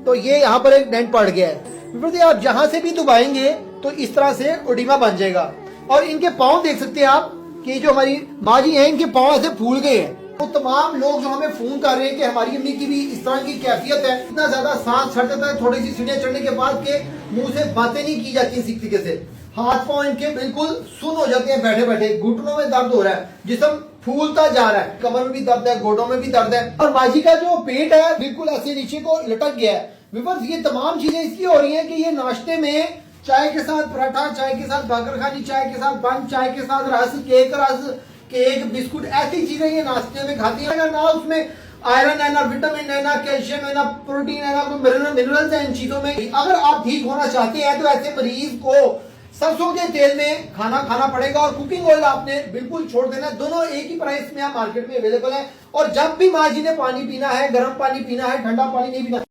तो ये यहाँ पर एक डेंट पड़ गया है। आप जहां से भी दबाएंगे तो इस तरह से ओडिमा बन जाएगा। और इनके पाँव देख सकते हैं आप कि जो हमारी माँ जी हैं इनके पाँव ऐसे फूल गए हैं। तो तमाम लोग जो हमें फोन कर रहे हैं कि हमारी अम्मी की भी इस तरह की कैफियत है, इतना ज्यादा सांस चढ़ जाता है थोड़ी सी सीढ़ियां चढ़ने के बाद के मुंह से बातें नहीं की जाती सीख तरीके से, हाथ पांव इनके बिल्कुल सुन हो जाते हैं बैठे बैठे, घुटनों में दर्द हो रहा है, जिस्म फूलता जा रहा है, कमर में भी दर्द है, घोटों में भी दर्द है और माजी का जो पेट है बिल्कुल ऐसे नीचे को लटक गया है। व्यूअर्स ये तमाम चीजें इसलिए हो रही है कि ये नाश्ते में चाय के साथ पराठा, चाय के साथ गागर खानी, चाय के साथ बन, चाय के साथ रस, केक बिस्कुट ऐसी चीजें ये नाश्ते में खाती है। ना उसमें आयरन है, ना विटामिन है, ना कैल्शियम है, ना प्रोटीन है, ना कोई मिनरल्स है इन चीजों में। अगर आप ठीक होना चाहते हैं तो ऐसे मरीज को सरसों के तेल में खाना खाना पड़ेगा और कुकिंग ऑयल आपने बिल्कुल छोड़ देना है। दोनों एक ही प्राइस में आप मार्केट में अवेलेबल है। और जब भी माँ जी ने पानी पीना है, गर्म पानी पीना है, ठंडा पानी नहीं पीना।